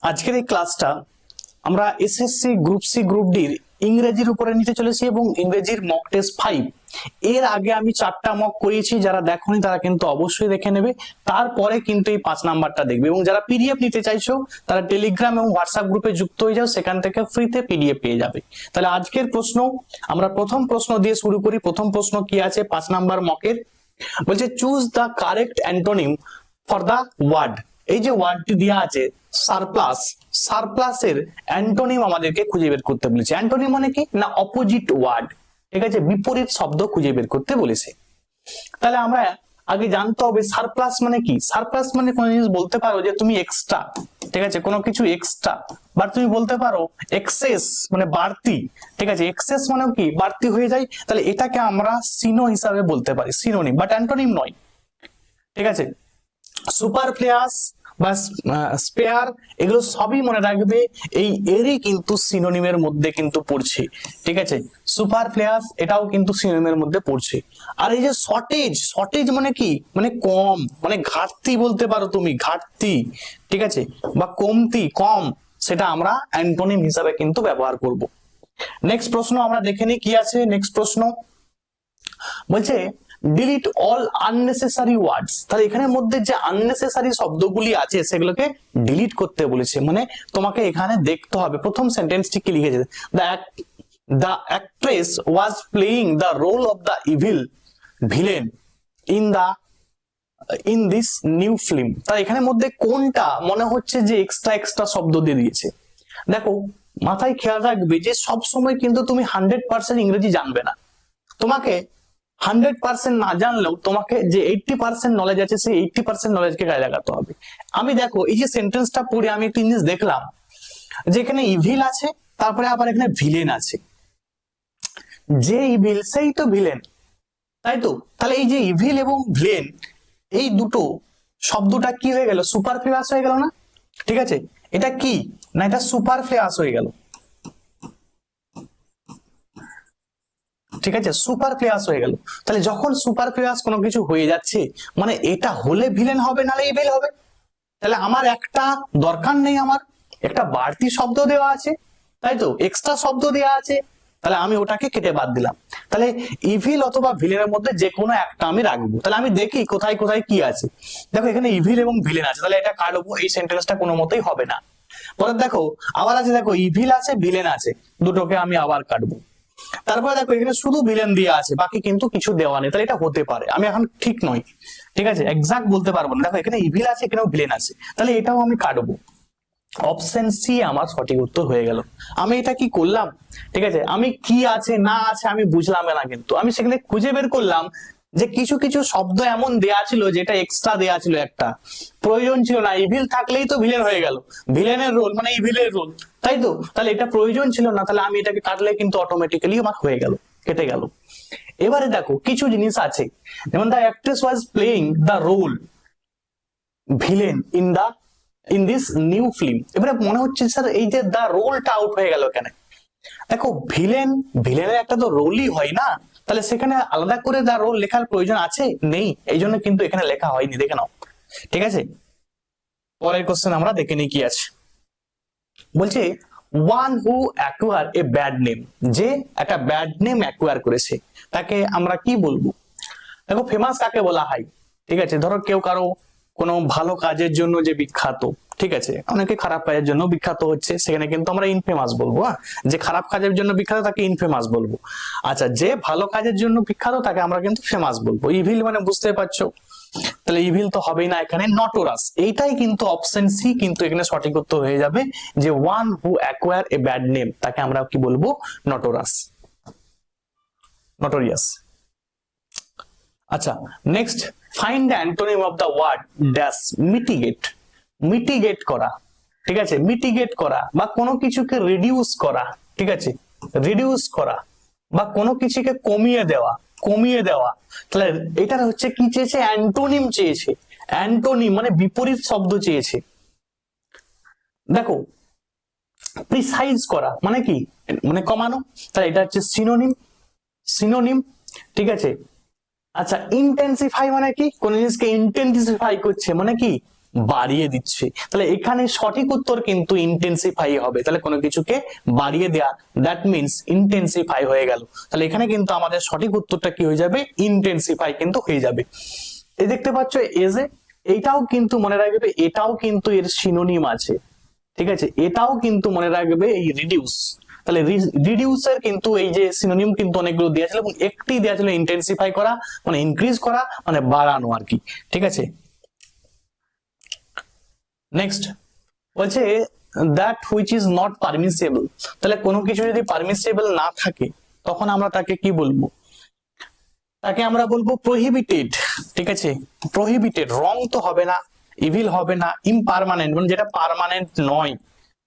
আজকের এই ক্লাসটা আমরা এসএসসি গ্রুপ সি গ্রুপ ডির ইংরেজির উপরে নিতে চলেছি এবং ইংরেজির মক টেস্ট 5 এর আগে আমি 4টা মক করিয়েছি। যারা দেখোনি তারা কিন্তু অবশ্যই দেখে নেবে, তারপরে কিন্তু এই 5 নাম্বারটা দেখবে। এবং যারা পিডিএফ নিতে চাইছো তারা টেলিগ্রাম এবং হোয়াটসঅ্যাপ গ্রুপে যুক্ত হয়ে যাও, সেখান থেকে ফ্রিতে পিডিএফ পেয়ে যাবে। তাহলে আজকের প্রশ্ন আমরা প্রথম প্রশ্ন দিয়ে শুরু করি। প্রথম প্রশ্ন কি আছে 5 নাম্বার মকের, বলছে choose the correct antonym for the word. এই যে ওয়ার্ডটি দেওয়া আছে সারপ্লাস, সারপ্লাসের অ্যান্টোনিম আমাদেরকে খুঁজে বের করতে বলেছে। অ্যান্টোনিম মানে কি না অপোজিট ওয়ার্ড, ঠিক আছে, বিপরীত শব্দ খুঁজে বের করতে বলেছে। তাহলে আমরা আগে জানতে হবে সারপ্লাস মানে কি। সারপ্লাস মানে কোন জিনিস বলতে পারো যে তুমি এক্সট্রা, ঠিক আছে, কোনো কিছু এক্সট্রা, বা তুমি বলতে পারো এক্সেস মানে বাড়তি, ঠিক আছে, এক্সেস মানে কি বাড়তি হয়ে যায়। তাহলে এটাকে আমরা সিনো হিসাবে বলতে পারি, সিনোনিম, বাট অ্যান্টোনিম নয়, ঠিক আছে। সুপারফ্লুয়াস বা স্পেয়ার এগুলো সবই মনে রাখবে এই এরই কিন্তু সিনোনিমের মধ্যে কিন্তু পড়ছে, ঠিক আছে। সুপারফ্লুয়াস এটাও কিন্তু সিনোনিমের মধ্যে পড়ছে। আর এই যে শর্টেজ, শর্টেজ মানে কি মানে কম, মানে ঘাটতি বলতে পারো তুমি, ঘাটতি, ঠিক আছে, বা কমতি, কম, সেটা আমরা অ্যান্টোনিম হিসাবে কিন্তু ব্যবহার করব। নেক্সট প্রশ্ন আমরা দেখে নিই কি আছে। নেক্সট প্রশ্ন বলছে ডিলিট অল আননেসেসারি ওয়ার্ডস। তাহলে এখানের মধ্যে যে আননেসেসারি শব্দগুলি আছে সেগুলোকে ডিলিট করতে বলেছে। মানে তোমাকে এখানে দেখতে হবে প্রথম সেন্টেন্সটি কি লিখেছে, the actress was playing the role of the evil villain in this new film. তাহলে এখানের মধ্যে কোনটা মনে হচ্ছে যে এক্সট্রা শব্দ দিয়ে দিয়েছে। দেখো মাথায় খেয়াল রাখবে যে সব সময় কিন্তু তুমি 100% ইংরেজি জানবে না। তোমাকে 100% না জানলেও তোমাকে যে 80% নলেজ আছে সেই 80% নলেজকে গায়ে লাগাতে হবে। আমি দেখো এই যে সেন্টেন্সটা পড়ে আমি একটা জিনিস দেখলাম যে এখানে ইভিল আছে, তারপরে আবার এখানে ভিলেন আছে। যে ইভিল সেই তো ভিলেন, তাই তো। তাহলে এই যে ইভিল এবং ভিলেন এই দুটো শব্দটা কি হয়ে গেল, সুপারফ্লুয়াস হয়ে গেল না, ঠিক আছে। এটা কি না এটা সুপারফ্লুয়াস হয়ে গেল, ঠিক আছে, সুপারফ্লুয়াস হয়ে গেল। তাহলে যখন সুপারফ্লুয়াস কোনো কিছু হয়ে যাচ্ছে মানে এটা হলে ভিলেন হবে নালে ইভিল হবে। তাহলে আমার একটা দরকার নেই, আমার একটা বাড়তি শব্দ দেওয়া আছে, তাই তো, এক্সট্রা শব্দ দেওয়া আছে, তাহলে আমি ওটাকে কেটে বাদ দিলাম। তাহলে ইভিল অথবা ভিলেনের মধ্যে যে কোনো একটা আমি রাখবো। তাহলে আমি দেখি কোথায় কোথায় কি আছে। দেখো এখানে ইভিল এবং ভিলেন আছে, তাহলে এটা কাটবো, এই সেন্টেন্সটা কোনো মতেই হবে না। পরে দেখো আবার আছে, দেখো ইভিল আছে ভিলেন আছে, দুটোকে আমি আবার কাটবো। তারপরে দেখো এখানে শুধু ভিলেন দিয়ে আছে, বাকি কিন্তু কিছু দেওয়া নেই। তাহলে এটা হতে পারে, আমি এখন ঠিক নয়, ঠিক আছে, এক্সাক্ট বলতে পারবো না। দেখো এখানে ইভিল আছে, এখানেও ভিলেন আছে, তাহলে এটাও আমি কাটবো। অপশন সি আমার সঠিক উত্তর হয়ে গেল। আমি এটা কি করলাম, ঠিক আছে, আমি কি আছে না আছে আমি বুঝলাম না, কিন্তু আমি সেখানে খুঁজে বের করলাম যে কিছু কিছু শব্দ এমন দেয়া ছিল যেটা এক্সট্রা দেয়া ছিল, একটা প্রয়োজন ছিল না। ইভিল থাকলেই তো ভিলেন হয়ে গেল, ভিলেনের রোল মানে ইভিলের রোল, তাই তো। তাহলে এটা প্রয়োজন ছিল না, তাহলে আমি এটাকে কাটলে কিন্তু অটোমেটিক্যালি আমার হয়ে গেল, কেটে গেল। এবারে দেখো কিছু জিনিস আছে, যেমন the actress was playing the role villain in this new film. এবারে মনে হচ্ছে স্যার এই যে দা রোলটা আউট হয়ে গেল কেন। দেখো ভিলেনের একটা তো রোলই হয় না, তাহলে সেখানে আলাদা করে দা রোল লেখার প্রয়োজন আছে নেই, এই জন্য কিন্তু এখানে লেখা হয়নি, দেখে নাও, ঠিক আছে। পরের কোশ্চেন আমরা দেখে নিই কি আছে। বলছে one who acquire a bad name, যে একটা ব্যাড নেম অ্যাকোয়ার করেছে তাকে আমরা কি বলবো। দেখো ফেমাস কাকে বলা হয়, ঠিক আছে, ধরো কেউ কারো কোনো ভালো কাজের জন্য যে বিখ্যাত, ঠিক আছে, অনেকে খারাপ কাজের জন্য বিখ্যাত হচ্ছে, সেখানে কিন্তু আমরা ইনফেমাস বলবো। যে খারাপ কাজের জন্য বিখ্যাত তাকে ইনফেমাস বলবো। আচ্ছা যে ভালো কাজের জন্য বিখ্যাত তাকে আমরা কিন্তু ফেমাস বলবো। ইভিল মানে বুঝতে পারছো, তাহলে ইভিল তো হবেই না, এখানে নটোরাস। এইটাই কিন্তু অপশন সি কিন্তু এখানে সঠিক উত্তর হয়ে যাবে, যে one who acquire a bad name তাকে আমরা কি বলবো, নটোরাস, নটোরিয়াস। আচ্ছা next, find the antonym of the word dash mitigate. Mitigate করা, ঠিক আছে, মিটিগেট করা বা কোনো কিছুকে রিডিউস করা, ঠিক আছে, রিডিউস করা বা কোনো কিছুকে কমিয়ে দেওয়া, কমিয়ে দেওয়া। তাহলে এটার হচ্ছে কি চেয়েছে, অ্যান্টোনিম চেয়েছে। অ্যান্টোনিম মানে বিপরীত শব্দ চেয়েছে। দেখো প্রিসাইজ করা মানে কি, মানে কমানো, তাহলে এটা হচ্ছে সিনোনিম, সিনোনিম, ঠিক আছে। আচ্ছা ইন্টেন্সিফাই মানে কি, কোন জিনিসকে ইন্টেন্সিফাই করছে মানে কি বাড়িয়ে দিচ্ছে। তাহলে এখানে সঠিক উত্তর কিন্তু ইন্টেন্সিফাই হবে। তাহলে কোনো কিছুকে বাড়িয়ে দেয়া, দ্যাট মিনস ইন্টেন্সিফাই হয়ে গেল। তাহলে এখানে কিন্তু আমাদের সঠিক উত্তরটা কি হয়ে যাবে, ইন্টেন্সিফাই কিন্তু হয়ে যাবে। এই দেখতে পাচ্ছ এজে, এটাও কিন্তু মনে রাখবে, এটাও কিন্তু এর সিনোনিম আছে, ঠিক আছে, এটাও কিন্তু মনে রাখবে এই রিডিউস। তাহলে রিডিউসের কিন্তু এই যে সিনোনিম কিন্তু অনেকগুলো দেওয়া ছিল এবং একটি দেওয়া ছিল ইন্টেন্সিফাই করা, মানে ইনক্রিজ করা, মানে বাড়ানো আর কি, ঠিক আছে। নেক্সট বলছে that which is not permissible. তাহলে কোনো কিছু যদি পারমিসেবল না থাকে তখন আমরা তাকে কি বলবো, তাকে আমরা বলবো প্রহিবিটেড, ঠিক আছে। প্রহিবিটেড, রং তো হবে না, ইভিল হবে না, ইমপারমানেন্ট মানে যেটা পার্মানেন্ট নয়,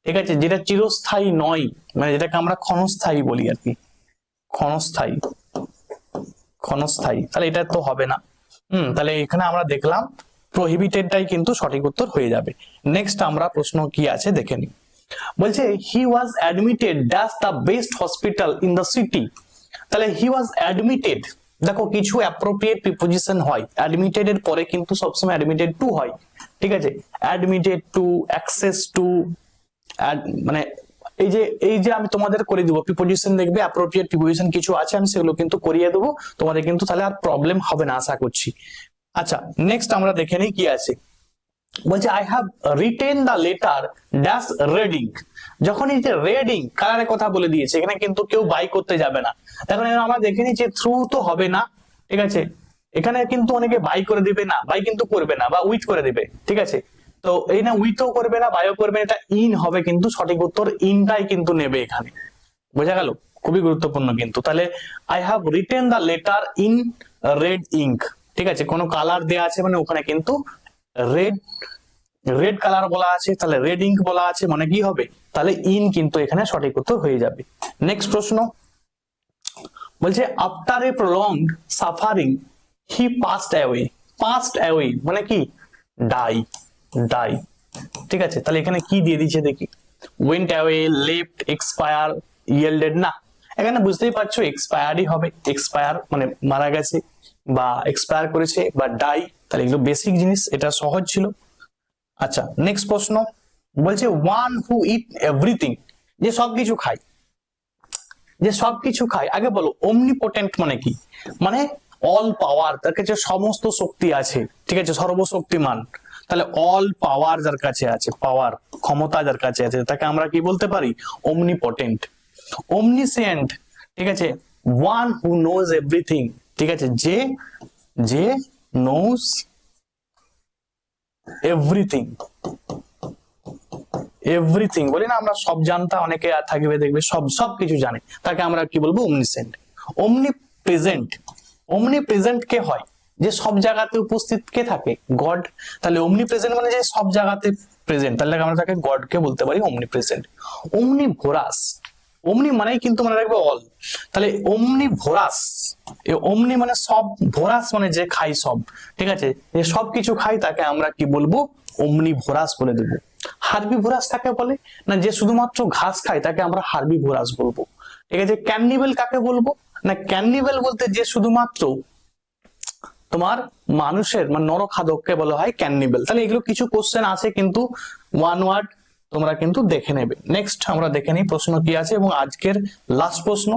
ঠিক আছে, যেটা চিরস্থায়ী নয়, মানে যেটাকে আমরা ক্ষণস্থায়ী বলি আর কি, ক্ষণস্থায়ী, ক্ষণস্থায়ী, তাহলে এটা তো হবে না। তাহলে এখানে আমরা দেখলাম প্রহিবিটেডটাই কিন্তু সঠিক উত্তর হয়ে যাবে। নেক্সট আমরা প্রশ্ন কি আছে দেখে নিই। বলছে he was admitted dash the best hospital in the city. তাহলে হি ওয়াজ অ্যাডমিটেড, দেখো কিছু অ্যাপ্রোপ্রিয়েট প্রিপোজিশন হয়, অ্যাডমিটেড এর পরে কিন্তু সবসময় অ্যাডমিটেড টু হয়, ঠিক আছে, অ্যাডমিটেড টু, অ্যাক্সেস টু, মানে এই যে আমি তোমাদের করে দিব প্রিপোজিশন, দেখবে অ্যাপ্রোপ্রিয়েট প্রিপোজিশন কিছু আছে, আমি সেগুলো কিন্তু করিয়ে দেবো তোমাদের, কিন্তু তাহলে আর প্রবলেম হবে না আশা করছি। আচ্ছা নেক্সট আমরা দেখে নিই কি আছে। বলছে I have written the letter dash reading. যখন এই যে রেডিং কালারের কথা বলে দিয়েছে, এখানে কিন্তু কেউ বাই করতে যাবে না। এখন আমরা দেখে নিই যে থ্রু তো হবে না, ঠিক আছে, এখানে কিন্তু অনেকে বাই করে দিবে না, বাই কিন্তু করবে না, বা উইথ করে দিবে, ঠিক আছে। তো এই না উইথও করবে না, বাইও করবে না, এটা ইন হবে, কিন্তু সঠিক উত্তর ইনটাই কিন্তু নেবে এখানে, বোঝা গেল, খুবই গুরুত্বপূর্ণ কিন্তু। তাহলে I have written the letter in red ink, ঠিক আছে, কোনো কালার দেয়া আছে মানে ওখানে কিন্তু রেড, রেড কালার বলা আছে, তাহলে রেড ইঙ্ক বলা আছে, মানে কি হবে, তাহলে ইন কিন্তু এখানে সঠিক উত্তর হয়ে যাবে। নেক্সট প্রশ্ন বলছে after a prolonged suffering he passed away. Passed away মানে কি, ডাই, ডাই, ঠিক আছে। তাহলে এখানে কি দিয়ে দিচ্ছে দেখি, ওয়েন্ট অ্যাওয়ে, লেফট, এক্সপায়ার, ইয়েল্ডেড, না এখানে বুঝতেই পারছো এক্সপায়ারই হবে, এক্সপায়ার মানে মারা গেছে বা এক্সপায়ার করেছে বা ডাই, তাহলে এগুলো বেসিক জিনিস, এটা সহজ ছিল। আচ্ছা নেক্সট প্রশ্ন বলছে ওয়ান হু ইট এভরিথিং, যে সবকিছু খায়, যে সবকিছু খায়, আগে বলো omnipotent মানে কি, মানে অল পাওয়ার, তার কাছে সমস্ত শক্তি আছে, ঠিক আছে, সর্বশক্তিমান। তাহলে অল পাওয়ার যার কাছে আছে, পাওয়ার ক্ষমতা যার কাছে আছে, তাকে আমরা কি বলতে পারি, omnipotent। omniscient, ঠিক আছে, ওয়ান হু নোজ এভরিথিং, ঠিক আছে, যে যে নোজ এভরিথিং, এভরিথিং বলি না আমরা, সব জানতা অনেকে থাকবে দেখবে সবকিছু জানে, তাকে আমরা কি বলবো, omniscient। omnipresent, omnipresent কে হয়, যে সব জায়গাতে উপস্থিত কে থাকে, গড। তাহলে omnipresent মানে যে সব জায়গাতে প্রেজেন্ট, তাহলে আমরা তাকে গড কে বলতে পারি omnipresent। omnivorous, omni মানেই কিন্তু মনে রাখবে অল, তাহলে omnivorous, omni মানে সব, ভোরাস মানে যে খাই সব, ঠিক আছে, যে সবকিছু খাই তাকে আমরা কি বলবো, omnivorous বলে দেবো। হার্বিভোরাস কাকে বলে না, যে শুধুমাত্র ঘাস খায় তাকে আমরা হার্বিভোরাস বলবো, ঠিক আছে। ক্যান্নিবেল কাকে বলবো না, ক্যান্নিবেল বলতে যে শুধুমাত্র তোমার মানুষের মানে নরখাদককে বলা হয় ক্যান্নিবেল। তাহলে এগুলো কিছু কোশ্চেন আছে কিন্তু ওয়ান ওয়ার্ড তোমরা কিন্তু দেখে নেবে। নেক্সট আমরা দেখে নিই প্রশ্ন কি আছে, এবং আজকের লাস্ট প্রশ্ন,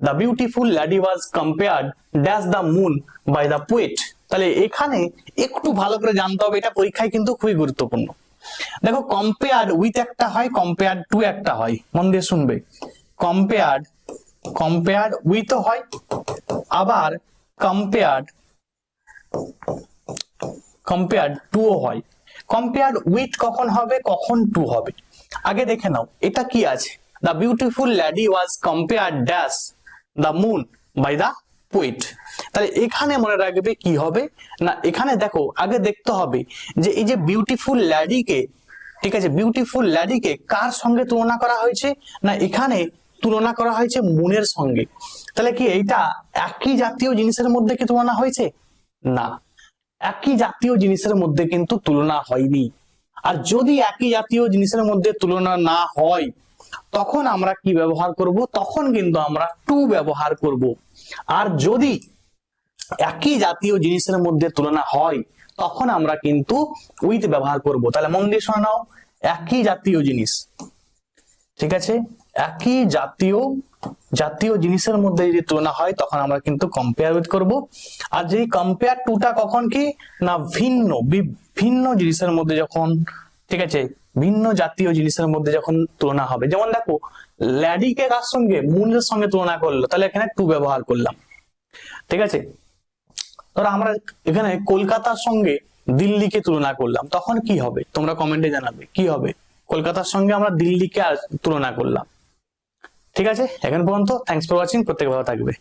the beautiful lady was compared dash the moon by the poet. তাহলে এখানে একটু ভালো করে জানতে হবে, এটা পরীক্ষায় কিন্তু খুবই গুরুত্বপূর্ণ। দেখো কম্পেয়ার্ড উইথ একটা হয়, কম্পেয়ার্ড টু একটা হয়, মন দিয়ে শুনবে, কম্পেয়ার্ড, কম্পেয়ার্ড উইথও হয়, আবার কম্পেয়ার্ড, কম্পেয়ার্ড টুও হয়। কম্পেয়ার্ড উইথ কখন হবে, কখন টু হবে, আগে দেখে নাও এটা কি আছে, the beautiful lady was compared dash the moon by the poet. তাহলে এখানে মনে রাখবে কি হবে না, এখানে দেখো আগে দেখতে হবে যে এই যে বিউটিফুল ল্যাডিকে, ঠিক আছে, বিউটিফুল ল্যাডিকে কার সঙ্গে তুলনা করা হয়েছে না, এখানে তুলনা করা হয়েছে মুনের সঙ্গে। তাহলে কি এইটা একই জাতীয় জিনিসের মধ্যে কি তুলনা হয়েছে, না, একই জাতীয় জিনিসের মধ্যে কিন্তু তুলনা হয়নি। আর যদি একই জাতীয় জিনিসের মধ্যে তুলনা না হয় তখন আমরা কি ব্যবহার করব, তখন কিন্তু আমরা টু ব্যবহার করব। আর যদি একই জাতীয় জিনিসের মধ্যে তুলনা হয় তখন আমরা কিন্তু উইথ ব্যবহার করব। তাহলে মন দিয়ে শোনা নাও, একই জাতীয় জিনিস, ঠিক আছে, একই জাতীয় জিনিসের মধ্যে যদি তুলনা হয় তখন আমরা কিন্তু কম্পেয়ার উইথ করব। আর যদি কম্পেয়ার টুটা কখন কি না ভিন্ন জিনিসের মধ্যে যখন, ঠিক আছে, ভিন্ন জাতীয় জিনিসের মধ্যে যখন তুলনা হবে। যেমন দেখো ল্যাডিকে কার সঙ্গে, মুনের সঙ্গে তুলনা করলো, তাহলে এখানে টু ব্যবহার করলাম, ঠিক আছে। ধরো আমরা এখানে কলকাতার সঙ্গে দিল্লিকে তুলনা করলাম, তখন কি হবে তোমরা কমেন্টে জানাবে কি হবে। কলকাতার সঙ্গে আমরা দিল্লিকে তুলনা করলাম, ঠিক আছে। এখন পর্যন্ত থ্যাংকস ফর ওয়াচিং, প্রত্যেকে ভালো থাকবে।